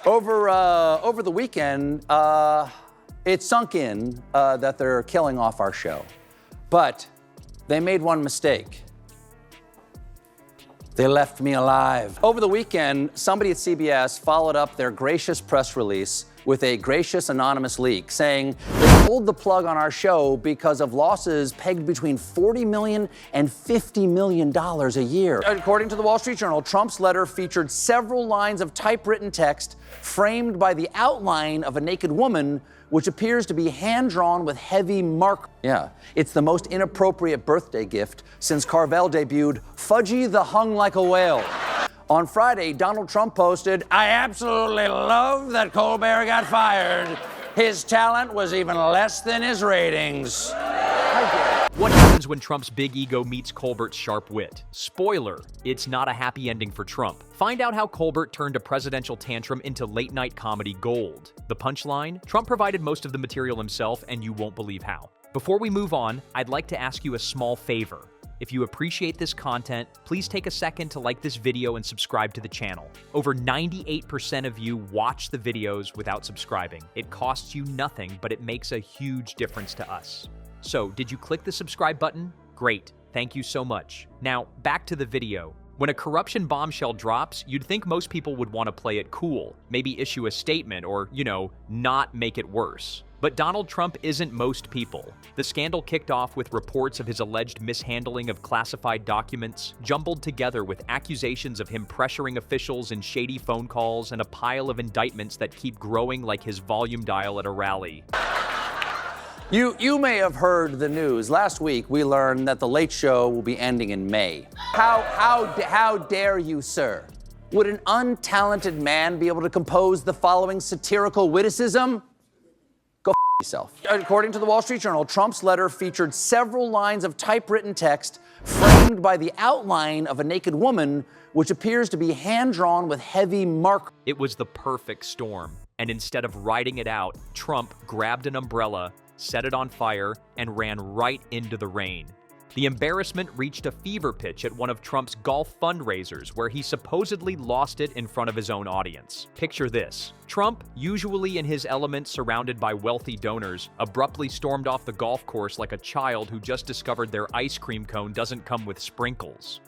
Over the weekend, it sunk in that they're killing off our show. But they made one mistake. They left me alive. Over the weekend, somebody at CBS followed up their gracious press release with a gracious anonymous leak saying they pulled the plug on our show because of losses pegged between $40 million and $50 million a year. According to the Wall Street Journal, Trump's letter featured several lines of typewritten text framed by the outline of a naked woman, which appears to be hand-drawn with heavy marker. Yeah, it's the most inappropriate birthday gift since Carvel debuted Fudgy the Hung Like a Whale. On Friday, Donald Trump posted, "I absolutely love that Colbert got fired. His talent was even less than his ratings." What happens when Trump's big ego meets Colbert's sharp wit? Spoiler, it's not a happy ending for Trump. Find out how Colbert turned a presidential tantrum into late-night comedy gold. The punchline? Trump provided most of the material himself, and you won't believe how. Before we move on, I'd like to ask you a small favor. If you appreciate this content, please take a second to like this video and subscribe to the channel. Over 98% of you watch the videos without subscribing. It costs you nothing, but it makes a huge difference to us. So, did you click the subscribe button? Great, thank you so much. Now, back to the video. When a corruption bombshell drops, you'd think most people would want to play it cool, maybe issue a statement or, not make it worse. But Donald Trump isn't most people. The scandal kicked off with reports of his alleged mishandling of classified documents, jumbled together with accusations of him pressuring officials in shady phone calls and a pile of indictments that keep growing like his volume dial at a rally. You may have heard the news. Last week, we learned that The Late Show will be ending in May. How dare you, sir? Would an untalented man be able to compose the following satirical witticism? Go yourself. According to the Wall Street Journal, Trump's letter featured several lines of typewritten text framed by the outline of a naked woman, which appears to be hand-drawn with heavy marker. It was the perfect storm. And instead of writing it out, Trump grabbed an umbrella, set it on fire, and ran right into the rain. The embarrassment reached a fever pitch at one of Trump's golf fundraisers, where he supposedly lost it in front of his own audience. Picture this. Trump, usually in his element surrounded by wealthy donors, abruptly stormed off the golf course like a child who just discovered their ice cream cone doesn't come with sprinkles.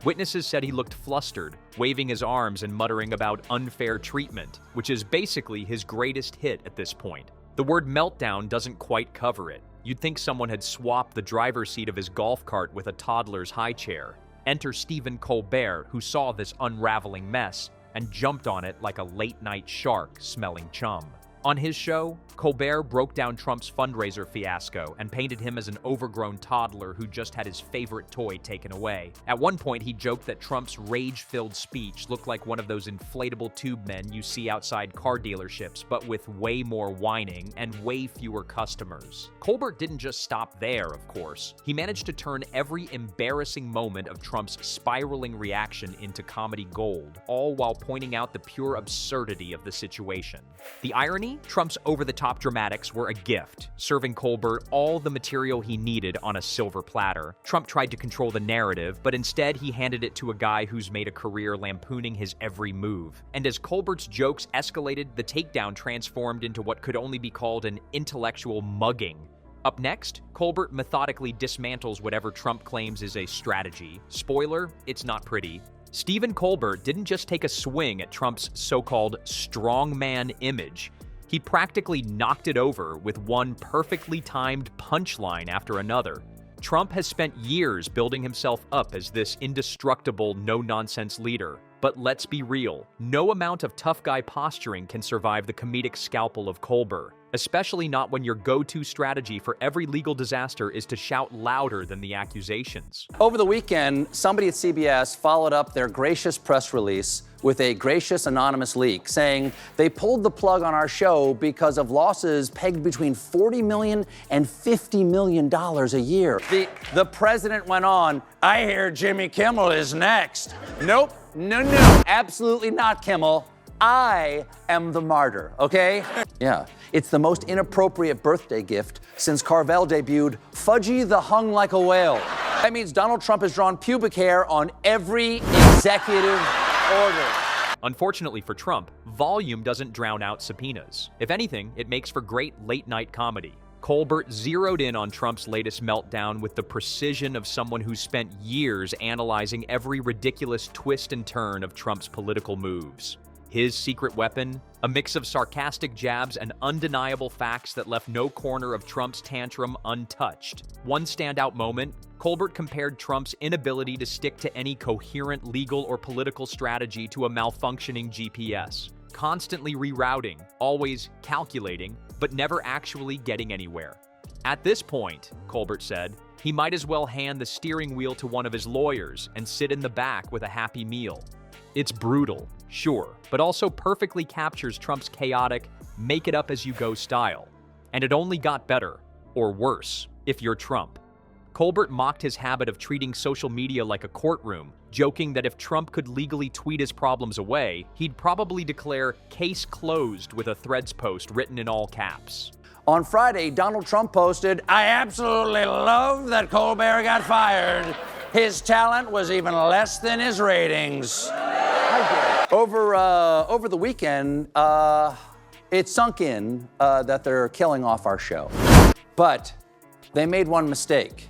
Witnesses said he looked flustered, waving his arms and muttering about unfair treatment, which is basically his greatest hit at this point. The word meltdown doesn't quite cover it. You'd think someone had swapped the driver's seat of his golf cart with a toddler's high chair. Enter Stephen Colbert, who saw this unraveling mess and jumped on it like a late-night shark smelling chum. On his show, Colbert broke down Trump's fundraiser fiasco and painted him as an overgrown toddler who just had his favorite toy taken away. At one point, he joked that Trump's rage-filled speech looked like one of those inflatable tube men you see outside car dealerships, but with way more whining and way fewer customers. Colbert didn't just stop there, of course. He managed to turn every embarrassing moment of Trump's spiraling reaction into comedy gold, all while pointing out the pure absurdity of the situation. The irony? Trump's over-the-top dramatics were a gift, serving Colbert all the material he needed on a silver platter. Trump tried to control the narrative, but instead he handed it to a guy who's made a career lampooning his every move. And as Colbert's jokes escalated, the takedown transformed into what could only be called an intellectual mugging. Up next, Colbert methodically dismantles whatever Trump claims is a strategy. Spoiler, it's not pretty. Stephen Colbert didn't just take a swing at Trump's so-called strongman image. He practically knocked it over with one perfectly timed punchline after another. Trump has spent years building himself up as this indestructible, no-nonsense leader. But let's be real, no amount of tough guy posturing can survive the comedic scalpel of Colbert, especially not when your go-to strategy for every legal disaster is to shout louder than the accusations. Over the weekend, somebody at CBS followed up their gracious press release with a gracious anonymous leak saying they pulled the plug on our show because of losses pegged between $40 million and $50 million a year. The president went on, "I hear Jimmy Kimmel is next." Nope, no, absolutely not, Kimmel. I am the martyr, okay? Yeah, it's the most inappropriate birthday gift since Carvel debuted Fudgy the Hung Like a Whale. That means Donald Trump has drawn pubic hair on every executive order. Unfortunately for Trump, volume doesn't drown out subpoenas. If anything, it makes for great late-night comedy. Colbert zeroed in on Trump's latest meltdown with the precision of someone who spent years analyzing every ridiculous twist and turn of Trump's political moves. His secret weapon? A mix of sarcastic jabs and undeniable facts that left no corner of Trump's tantrum untouched. One standout moment, Colbert compared Trump's inability to stick to any coherent legal or political strategy to a malfunctioning GPS. Constantly rerouting, always calculating, but never actually getting anywhere. At this point, Colbert said, he might as well hand the steering wheel to one of his lawyers and sit in the back with a happy meal. It's brutal, sure, but also perfectly captures Trump's chaotic, make-it-up-as-you-go style. And it only got better, or worse, if you're Trump. Colbert mocked his habit of treating social media like a courtroom, joking that if Trump could legally tweet his problems away, he'd probably declare "case closed" with a Threads post written in all caps. On Friday, Donald Trump posted, "I absolutely love that Colbert got fired. His talent was even less than his ratings." Over the weekend, it sunk in that they're killing off our show. But they made one mistake.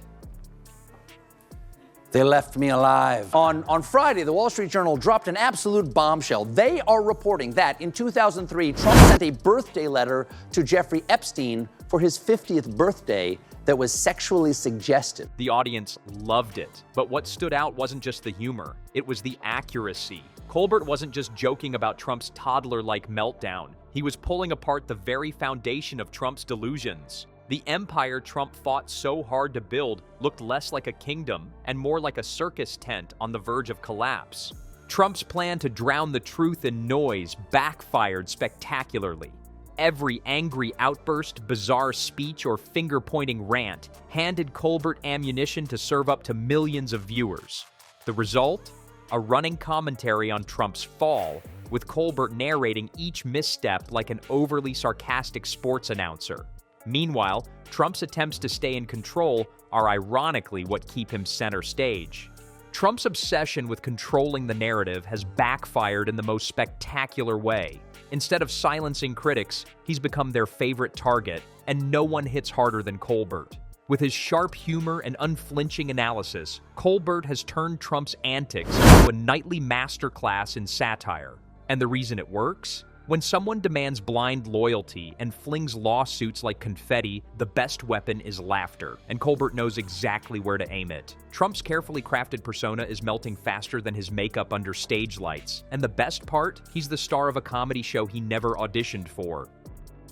They left me alive. On Friday, the Wall Street Journal dropped an absolute bombshell. They are reporting that in 2003, Trump sent a birthday letter to Jeffrey Epstein for his 50th birthday that was sexually suggestive. The audience loved it. But what stood out wasn't just the humor, it was the accuracy. Colbert wasn't just joking about Trump's toddler-like meltdown. He was pulling apart the very foundation of Trump's delusions. The empire Trump fought so hard to build looked less like a kingdom and more like a circus tent on the verge of collapse. Trump's plan to drown the truth in noise backfired spectacularly. Every angry outburst, bizarre speech, or finger-pointing rant handed Colbert ammunition to serve up to millions of viewers. The result? A running commentary on Trump's fall, with Colbert narrating each misstep like an overly sarcastic sports announcer. Meanwhile, Trump's attempts to stay in control are ironically what keep him center stage. Trump's obsession with controlling the narrative has backfired in the most spectacular way. Instead of silencing critics, he's become their favorite target, and no one hits harder than Colbert. With his sharp humor and unflinching analysis, Colbert has turned Trump's antics into a nightly masterclass in satire. And the reason it works? When someone demands blind loyalty and flings lawsuits like confetti, the best weapon is laughter, and Colbert knows exactly where to aim it. Trump's carefully crafted persona is melting faster than his makeup under stage lights, and the best part? He's the star of a comedy show he never auditioned for.